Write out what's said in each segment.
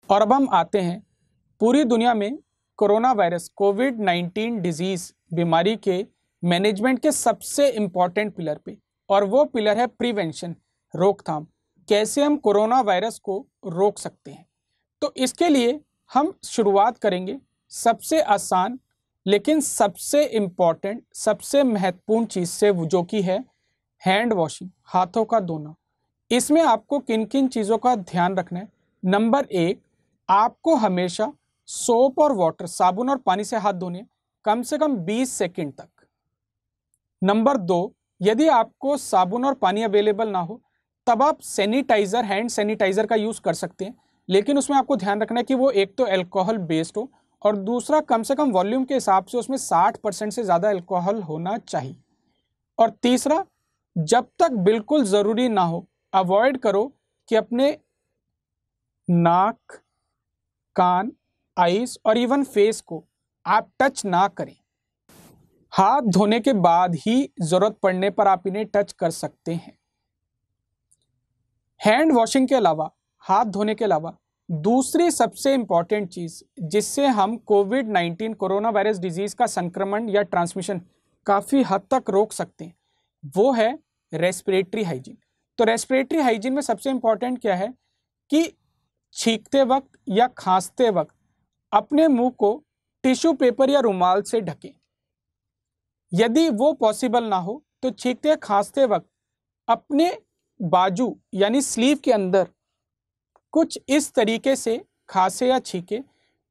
और अब हम आते हैं पूरी दुनिया में कोरोना वायरस कोविड-19 डिजीज बीमारी के मैनेजमेंट के सबसे इम्पॉर्टेंट पिलर पे, और वो पिलर है प्रिवेंशन, रोकथाम। कैसे हम कोरोना वायरस को रोक सकते हैं। तो इसके लिए हम शुरुआत करेंगे सबसे आसान लेकिन सबसे इम्पॉर्टेंट, सबसे महत्वपूर्ण चीज़ से, जो कि है हैंड वॉशिंग, हाथों का धोना। इसमें आपको किन किन चीज़ों का ध्यान रखना है। नंबर 1, आपको हमेशा सोप और वाटर, साबुन और पानी से हाथ धोने कम से कम 20 सेकंड तक। नंबर 2, यदि आपको साबुन और पानी अवेलेबल ना हो तब आप सैनिटाइजर, हैंड सैनिटाइजर का यूज़ कर सकते हैं, लेकिन उसमें आपको ध्यान रखना है कि वो एक तो अल्कोहल बेस्ड हो और दूसरा कम से कम वॉल्यूम के हिसाब से उसमें 60% से ज़्यादा अल्कोहल होना चाहिए। और तीसरा, जब तक बिल्कुल ज़रूरी ना हो अवॉइड करो कि अपने नाक, कान, आईज और इवन फेस को आप टच ना करें। हाथ धोने के बाद ही जरूरत पड़ने पर आप इन्हें टच कर सकते हैं। हैंड वॉशिंग के अलावा, हाथ धोने के अलावा दूसरी सबसे इंपॉर्टेंट चीज जिससे हम कोविड-19 कोरोना वायरस डिजीज का संक्रमण या ट्रांसमिशन काफी हद तक रोक सकते हैं, वो है रेस्पिरेटरी हाइजीन। तो रेस्पिरेटरी हाइजीन में सबसे इंपॉर्टेंट क्या है कि छींकते वक्त या खांसते वक्त अपने मुंह को टिश्यू पेपर या रुमाल से ढकें। यदि वो पॉसिबल ना हो तो छींकते या खांसते वक्त अपने बाजू यानी स्लीव के अंदर कुछ इस तरीके से खांसे या छींके।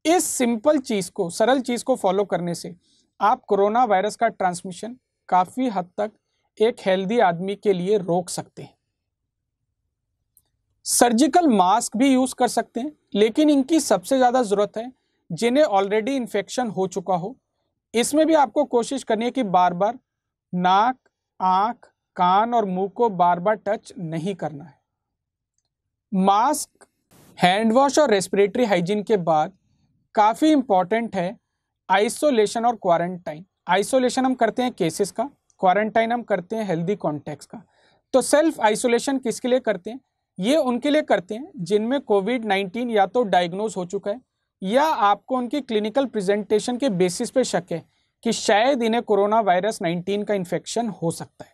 इस सिंपल चीज को, सरल चीज को फॉलो करने से आप कोरोना वायरस का ट्रांसमिशन काफी हद तक एक हेल्दी आदमी के लिए रोक सकते हैं। सर्जिकल मास्क भी यूज कर सकते हैं, लेकिन इनकी सबसे ज्यादा जरूरत है जिन्हें ऑलरेडी इन्फेक्शन हो चुका हो। इसमें भी आपको कोशिश करनी है कि बार बार नाक, आंख, कान और मुंह को बार बार टच नहीं करना है। मास्क, हैंड वॉश और रेस्पिरेटरी हाइजीन के बाद काफी इंपॉर्टेंट है आइसोलेशन और क्वारंटाइन। आइसोलेशन हम करते हैं केसेस का, क्वारंटाइन हम करते हैं हेल्दी कॉन्टेक्ट्स का। तो सेल्फ आइसोलेशन किसके लिए करते हैं? ये उनके लिए करते हैं जिनमें कोविड-19 या तो डायग्नोज हो चुका है या आपको उनकी क्लिनिकल प्रेजेंटेशन के बेसिस पे शक है कि शायद इन्हें कोरोना वायरस 19 का इन्फेक्शन हो सकता है।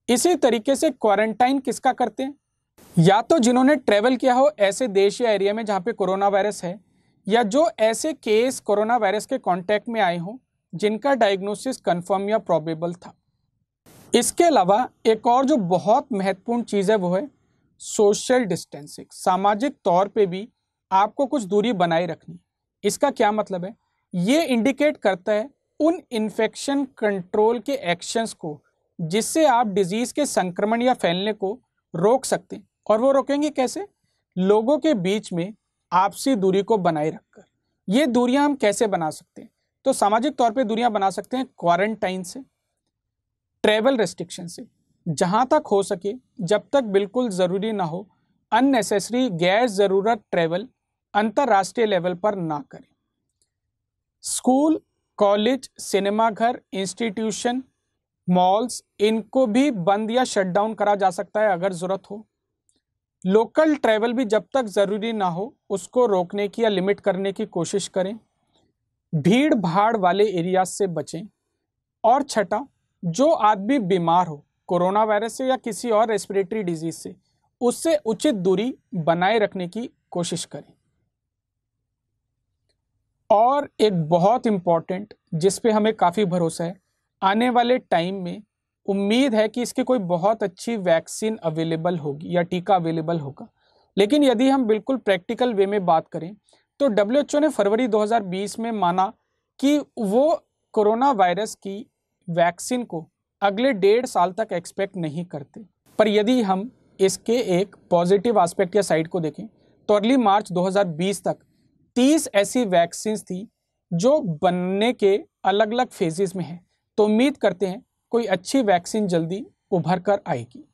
इसी तरीके से क्वारंटाइन किसका करते हैं? या तो जिन्होंने ट्रेवल किया हो ऐसे देश या एरिया में जहां पे कोरोना वायरस है, या जो ऐसे केस कोरोना वायरस के कांटेक्ट में आए हों जिनका डायग्नोसिस कंफर्म या प्रोबेबल था। इसके अलावा एक और जो बहुत महत्वपूर्ण चीज़ है वो है सोशल डिस्टेंसिंग। सामाजिक तौर पे भी आपको कुछ दूरी बनाए रखनी। इसका क्या मतलब है? ये इंडिकेट करता है उन इन्फेक्शन कंट्रोल के एक्शंस को जिससे आप डिजीज के संक्रमण या फैलने को रोक सकते हैं। और वो रोकेंगे कैसे? लोगों के बीच में आपसी दूरी को बनाए रखकर। ये दूरियां हम कैसे बना सकते हैं? तो सामाजिक तौर पे दूरियां बना सकते हैं क्वारंटाइन से, ट्रैवल रेस्ट्रिक्शन से, जहां तक हो सके जब तक बिल्कुल ज़रूरी ना हो अननेसेसरी गैर ज़रूरत ट्रैवल अंतर्राष्ट्रीय लेवल पर ना करें। स्कूल, कॉलेज, सिनेमाघर, इंस्टीट्यूशन, मॉल्स, इनको भी बंद या शटडाउन करा जा सकता है अगर ज़रूरत हो। लोकल ट्रैवल भी जब तक ज़रूरी ना हो उसको रोकने की या लिमिट करने की कोशिश करें। भीड़ भाड़ वाले एरिया से बचें। और छठा, जो आदमी बीमार हो कोरोना वायरस से या किसी और रेस्पिरेटरी डिजीज से, उससे उचित दूरी बनाए रखने की कोशिश करें। और एक बहुत इंपॉर्टेंट जिस पे हमें काफ़ी भरोसा है, आने वाले टाइम में उम्मीद है कि इसकी कोई बहुत अच्छी वैक्सीन अवेलेबल होगी या टीका अवेलेबल होगा। लेकिन यदि हम बिल्कुल प्रैक्टिकल वे में बात करें तो WHO ने फरवरी 2020 में माना कि वो कोरोना वायरस की वैक्सीन को अगले 1.5 साल तक एक्सपेक्ट नहीं करते। पर यदि हम इसके एक पॉजिटिव एस्पेक्ट या साइड को देखें तो अर्ली मार्च 2020 तक 30 ऐसी वैक्सीन थी जो बनने के अलग अलग फेजेस में हैं। तो उम्मीद करते हैं कोई अच्छी वैक्सीन जल्दी उभर कर आएगी।